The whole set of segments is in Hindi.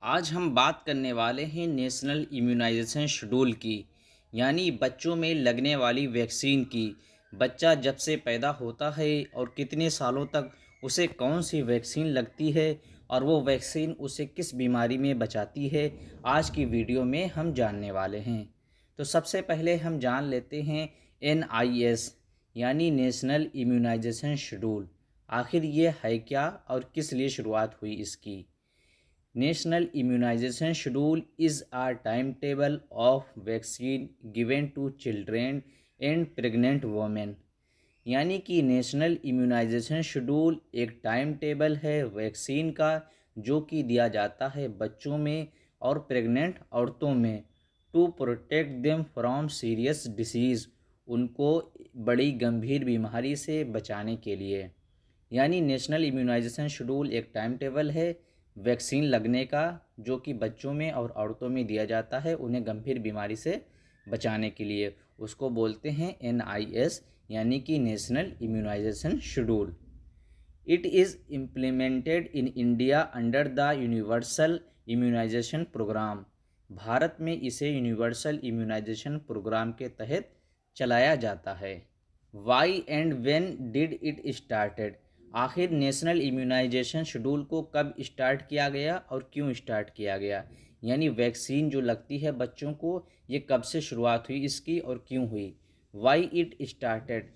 आज हम बात करने वाले हैं नेशनल इम्यूनाइजेशन शेड्यूल की। यानी बच्चों में लगने वाली वैक्सीन की। बच्चा जब से पैदा होता है और कितने सालों तक उसे कौन सी वैक्सीन लगती है और वो वैक्सीन उसे किस बीमारी में बचाती है, आज की वीडियो में हम जानने वाले हैं। तो सबसे पहले हम जान लेते हैं NIS यानी नेशनल इम्यूनाइजेशन शेड्यूल। आखिर ये है क्या और किस लिए शुरुआत हुई इसकी। National Immunization Schedule is a timetable of vaccine given to children and pregnant women। यानी कि नेशनल इम्यूनाइजेशन शेड्यूल एक टाइम टेबल है वैक्सीन का, जो कि दिया जाता है बच्चों में और प्रेग्नेंट औरतों में, to protect them from serious disease, उनको बड़ी गंभीर बीमारी से बचाने के लिए। यानी नेशनल इम्यूनाइजेशन शेड्यूल एक टाइम टेबल है वैक्सीन लगने का, जो कि बच्चों में और औरतों में दिया जाता है उन्हें गंभीर बीमारी से बचाने के लिए। उसको बोलते हैं NIS यानी कि national immunisation schedule. It is implemented in India under the universal immunisation programme. Bharat में इसे यूनिवर्सल इम्यूनाइजेशन प्रोग्राम के तहत चलाया जाता है। Why and when did it started. आखिर नेशनल इम्यूनाइजेशन शेड्यूल को कब स्टार्ट किया गया और क्यों स्टार्ट किया गया। यानी वैक्सीन जो लगती है बच्चों को, ये कब से शुरुआत हुई इसकी और क्यों हुई। वाई इट स्टार्टेड,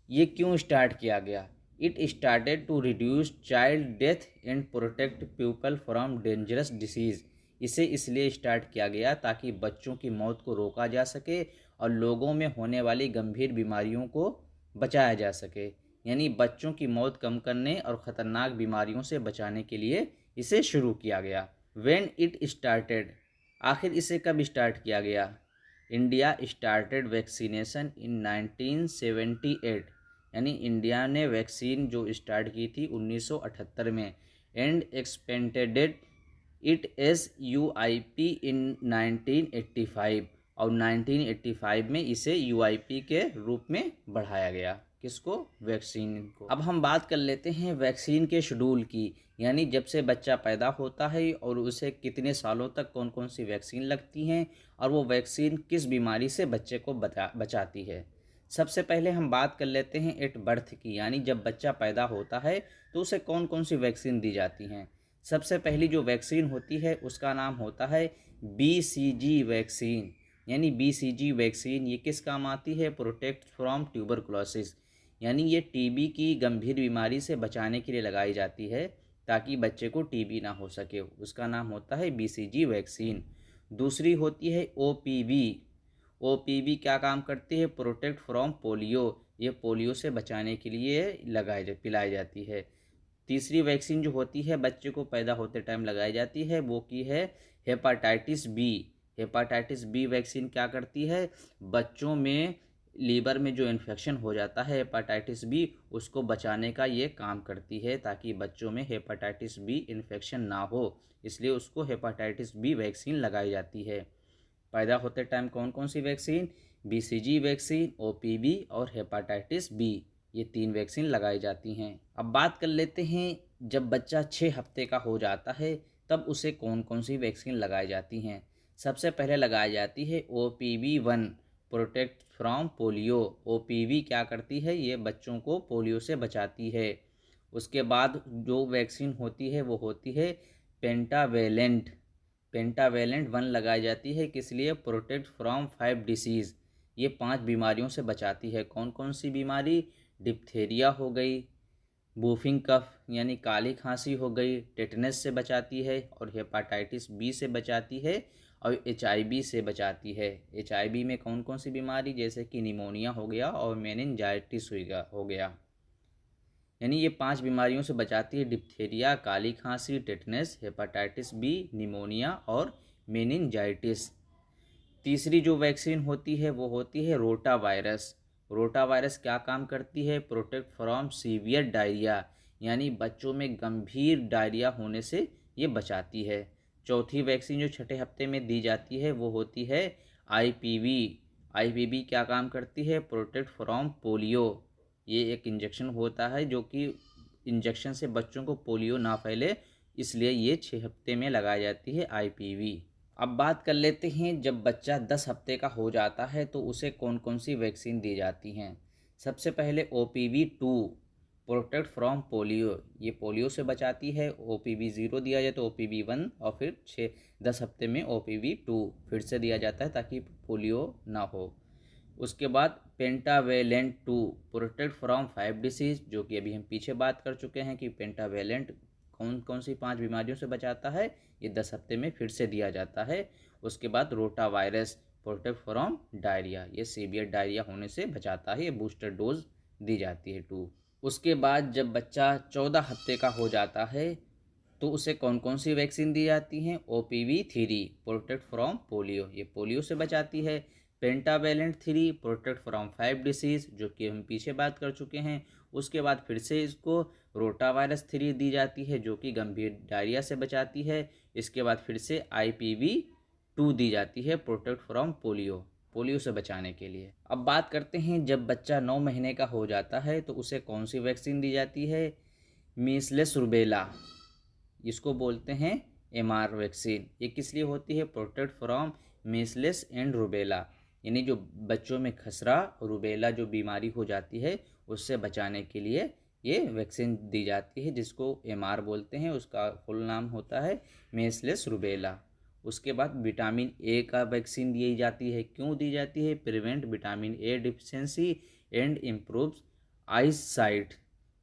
ये क्यों स्टार्ट किया गया। It started to reduce child death and protect people from dangerous disease. इसे इसलिए स्टार्ट किया गया ताकि बच्चों की मौत को रोका जा सके और लोगों में होने वाली गंभीर बीमारियों को बचाया जा सके। यानी बच्चों की मौत कम करने और ख़तरनाक बीमारियों से बचाने के लिए इसे शुरू किया गया। व्हेन इट स्टार्टेड, आखिर इसे कब स्टार्ट किया गया। India started vaccination in 1978। यानी इंडिया ने वैक्सीन जो स्टार्ट की थी 1978 में। एंड एक्सपेंटेड इट एस UIP इन 1985। और 1985 में इसे UIP के रूप में बढ़ाया गया। किसको, वैक्सीन को। अब हम बात कर लेते हैं वैक्सीन के शेड्यूल की। यानी जब से बच्चा पैदा होता है और उसे कितने सालों तक कौन कौन सी वैक्सीन लगती हैं और वो वैक्सीन किस बीमारी से बच्चे को बचाती है। सबसे पहले हम बात कर लेते हैं एट बर्थ की। यानी जब बच्चा पैदा होता है तो उसे कौन कौन सी वैक्सीन दी जाती हैं। सबसे पहली जो वैक्सीन होती है उसका नाम होता है BCG वैक्सीन। यानी BCG वैक्सीन ये किस काम आती है, प्रोटेक्ट फ्रॉम ट्यूबरकुलोसिस। यानी ये TB की गंभीर बीमारी से बचाने के लिए लगाई जाती है ताकि बच्चे को TB ना हो सके। उसका नाम होता है BCG वैक्सीन। दूसरी होती है OPV। OPV क्या काम करती है, प्रोटेक्ट फ्रॉम पोलियो। ये पोलियो से बचाने के लिए पिलाई जाती है। तीसरी वैक्सीन जो होती है बच्चे को पैदा होते टाइम लगाई जाती है वो की है hepatitis B. Hepatitis B vaccine क्या करती है, बच्चों में लीवर में जो इन्फेक्शन हो जाता है हेपाटाइटिस बी, उसको बचाने का ये काम करती है ताकि बच्चों में हेपाटाइटिस बी इन्फेक्शन ना हो। इसलिए उसको हेपाटाइटिस बी वैक्सीन लगाई जाती है। पैदा होते टाइम कौन कौन सी वैक्सीन, BCG वैक्सीन, OPV और हेपाटाइटिस बी, ये 3 वैक्सीन लगाई जाती हैं। अब बात कर लेते हैं जब बच्चा 6 हफ्ते का हो जाता है तब उसे कौन कौन सी वैक्सीन लगाई जाती हैं। सबसे पहले लगाई जाती है OPV1, protect from polio. OPV क्या करती है, ये बच्चों को पोलियो से बचाती है। उसके बाद जो वैक्सीन होती है वो होती है पेंटावेलेंट। पेंटावेलेंट 1 लगाई जाती है, किस लिए, प्रोटेक्ट फ्रॉम 5 डिसीज़। ये 5 बीमारियों से बचाती है। कौन कौन सी बीमारी, डिप्थेरिया हो गई, बूफिंग कफ यानी काली खांसी हो गई, टेटनस से बचाती है और हेपाटाइटिस बी से बचाती है और HIV से बचाती है। HIV में कौन कौन सी बीमारी, जैसे कि निमोनिया हो गया और मेनिनजाइटिस हो गया। यानी ये 5 बीमारियों से बचाती है, डिप्थेरिया, काली खांसी, टेटनस, हेपाटाइटिस बी, निमोनिया और मेनिनजाइटिस। तीसरी जो वैक्सीन होती है वो होती है रोटा वायरस। रोटा वायरस क्या काम करती है, प्रोटेक्ट फ्रॉम सीवियर डायरिया। यानी बच्चों में गंभीर डायरिया होने से ये बचाती है। चौथी वैक्सीन जो छठे हफ्ते में दी जाती है वो होती है IPV। IPV क्या काम करती है, प्रोटेक्ट फ्रॉम पोलियो। ये एक इंजेक्शन होता है जो कि इंजेक्शन से बच्चों को पोलियो ना फैले इसलिए ये 6 हफ्ते में लगाई जाती है IPV। अब बात कर लेते हैं, जब बच्चा 10 हफ्ते का हो जाता है तो उसे कौन कौन सी वैक्सीन दी जाती हैं। सबसे पहले OPV 2 प्रोटेक्ट फ्रॉम पोलियो, ये पोलियो से बचाती है। OPV 0 दिया जाए तो OPV 1 और फिर 10 हफ्ते में OPV 2 फिर से दिया जाता है ताकि पोलियो ना हो। उसके बाद पेंटावेलेंट 2 प्रोटेक्ट फ्रॉम 5 डिसीज़, जो कि अभी हम पीछे बात कर चुके हैं कि पेंटावेलेंट कौन कौन सी 5 बीमारियों से बचाता है, ये 10 हफ्ते में फिर से दिया जाता है। उसके बाद rota virus protect from diarrhoea, ये सीवियर डायरिया होने से बचाता है, ये बूस्टर डोज दी जाती है 2। उसके बाद जब बच्चा 14 हफ्ते का हो जाता है तो उसे कौन कौन सी वैक्सीन दी जाती हैं। OPV 3 प्रोटेक्ट फ्रॉम पोलियो, ये पोलियो से बचाती है। पेंटावेलेंट 3 प्रोटेक्ट फ्रॉम 5 डिसीज़, जो कि हम पीछे बात कर चुके हैं। उसके बाद फिर से इसको रोटावायरस 3 दी जाती है, जो कि गंभीर डायरिया से बचाती है। इसके बाद फिर से IPV 2 दी जाती है प्रोटेक्ट फ्रॉम पोलियो, पोलियो से बचाने के लिए। अब बात करते हैं, जब बच्चा 9 महीने का हो जाता है तो उसे कौन सी वैक्सीन दी जाती है। मीसलेस रूबेला, इसको बोलते हैं MR वैक्सीन। ये किस लिए होती है, प्रोटेक्ट फ्रॉम मीसलेस एंड रूबेला, यानी जो बच्चों में खसरा और रूबेला जो बीमारी हो जाती है उससे बचाने के लिए ये वैक्सीन दी जाती है, जिसको MR बोलते हैं। उसका फुल नाम होता है मीसलेस रूबेला। उसके बाद विटामिन A का वैक्सीन दी जाती है। क्यों दी जाती है, prevent vitamin A deficiency and improves I site,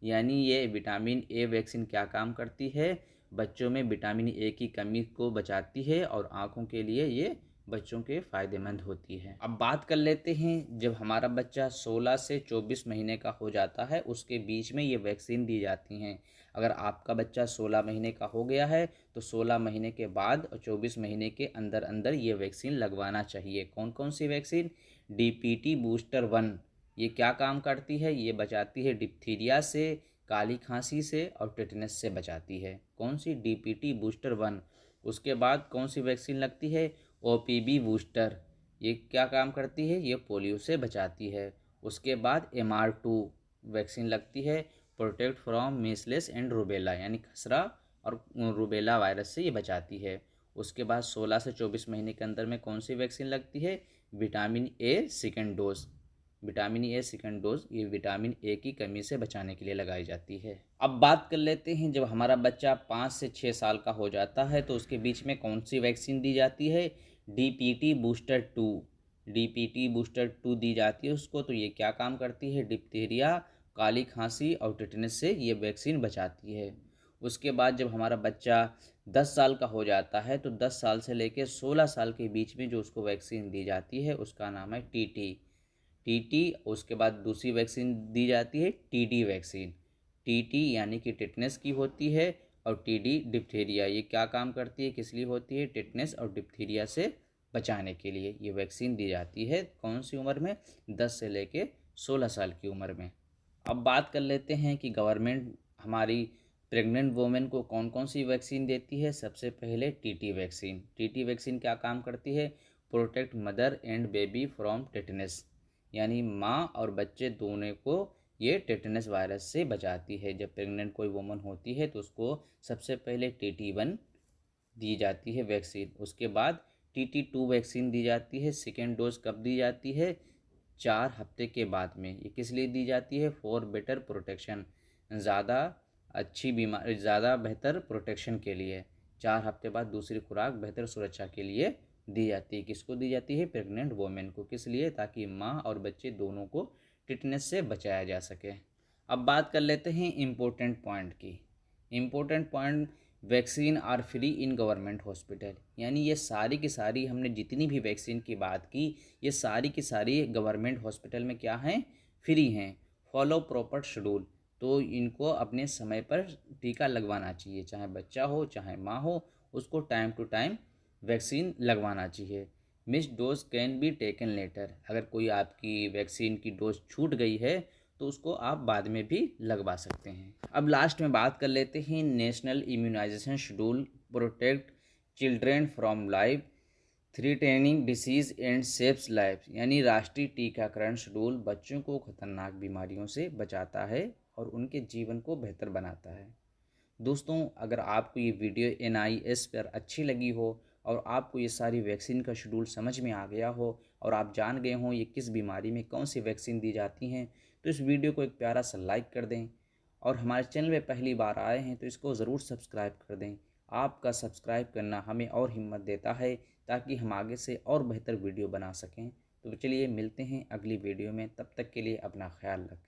यानी ये विटामिन A वैक्सीन क्या काम करती है, बच्चों में विटामिन A की कमी को बचाती है और आँखों के लिए ये बच्चों के फ़ायदेमंद होती है। अब बात कर लेते हैं, जब हमारा बच्चा 16 से 24 महीने का हो जाता है उसके बीच में ये वैक्सीन दी जाती हैं। अगर आपका बच्चा 16 महीने का हो गया है तो 16 महीने के बाद और 24 महीने के अंदर अंदर ये वैक्सीन लगवाना चाहिए। कौन कौन सी वैक्सीन, DPT बूस्टर 1, ये क्या काम करती है, ये बचाती है डिप्थीरिया से, काली खांसी से और टेटनस से बचाती है। कौन सी, DPT बूस्टर 1। उसके बाद कौन सी वैक्सीन लगती है, OPV बूस्टर, ये क्या काम करती है, ये पोलियो से बचाती है। उसके बाद MR2 वैक्सीन लगती है, प्रोटेक्ट फ्रॉम मीसलेस एंड रूबेला, यानी खसरा और रूबेला वायरस से ये बचाती है। उसके बाद 16 से 24 महीने के अंदर में कौन सी वैक्सीन लगती है, vitamin A second dose, vitamin A second dose, ये विटामिन A की कमी से बचाने के लिए लगाई जाती है। अब बात कर लेते हैं, जब हमारा बच्चा 5 से 6 साल का हो जाता है तो उसके बीच में कौन सी वैक्सीन दी जाती है, DPT बूस्टर 2, DPT बूस्टर 2 दी जाती है उसको। तो ये क्या काम करती है, डिप्थीरिया, काली खांसी और टिटनेस से ये वैक्सीन बचाती है। उसके बाद जब हमारा बच्चा 10 साल का हो जाता है तो 10 साल से लेकर 16 साल के बीच में जो उसको वैक्सीन दी जाती है उसका नाम है TT। उसके बाद दूसरी वैक्सीन दी जाती है TD वैक्सीन। TT यानी कि टिटनेस की होती है और TD डिप्थीरिया, ये क्या काम करती है, किस लिए होती है, टिटनेस और डिप्थीरिया से बचाने के लिए ये वैक्सीन दी जाती है। कौन सी उम्र में, 10 से लेके 16 साल की उम्र में। अब बात कर लेते हैं कि गवर्नमेंट हमारी प्रेग्नेंट वोमेन को कौन कौन सी वैक्सीन देती है। सबसे पहले TT वैक्सीन। TT वैक्सीन क्या काम करती है, protect mother and baby from tetanus, यानी माँ और बच्चे दोनों को ये टेटनस वायरस से बचाती है। जब प्रेग्नेंट कोई वुमन होती है तो उसको सबसे पहले TT1 दी जाती है वैक्सीन। उसके बाद TT2 वैक्सीन दी जाती है। सेकेंड डोज कब दी जाती है, 4 हफ्ते के बाद में। ये किस लिए दी जाती है, फॉर बेटर प्रोटेक्शन, ज़्यादा अच्छी बीमारी, ज़्यादा बेहतर प्रोटेक्शन के लिए 4 हफ्ते बाद दूसरी खुराक बेहतर सुरक्षा के लिए दी जाती है। किसको दी जाती है, प्रेग्नेंट वोमेन को। किस लिए, ताकि माँ और बच्चे दोनों को टिटनेस से बचाया जा सके। अब बात कर लेते हैं इम्पोर्टेंट पॉइंट की। Important point, vaccine are free in government hospital, यानी ये सारी की सारी हमने जितनी भी वैक्सीन की बात की ये सारी की सारी गवर्नमेंट हॉस्पिटल में क्या हैं, फ्री हैं। फॉलो प्रॉपर शेड्यूल, तो इनको अपने समय पर टीका लगवाना चाहिए, चाहे बच्चा हो चाहे माँ हो, उसको टाइम टू टाइम वैक्सीन लगवाना चाहिए। Miss dose can be taken later, अगर कोई आपकी वैक्सीन की डोज छूट गई है तो उसको आप बाद में भी लगवा सकते हैं। अब लास्ट में बात कर लेते हैं national immunisation schedule protect children from life threatening disease and saves life, यानी राष्ट्रीय टीकाकरण शेड्यूल बच्चों को खतरनाक बीमारियों से बचाता है और उनके जीवन को बेहतर बनाता है। दोस्तों, अगर आपको ये वीडियो NIS पर अच्छी लगी हो और आपको ये सारी वैक्सीन का शेड्यूल समझ में आ गया हो और आप जान गए हों ये किस बीमारी में कौन सी वैक्सीन दी जाती हैं, तो इस वीडियो को एक प्यारा सा लाइक कर दें। और हमारे चैनल में पहली बार आए हैं तो इसको ज़रूर सब्सक्राइब कर दें। आपका सब्सक्राइब करना हमें और हिम्मत देता है ताकि हम आगे से और बेहतर वीडियो बना सकें। तो चलिए मिलते हैं अगली वीडियो में, तब तक के लिए अपना ख्याल रखें।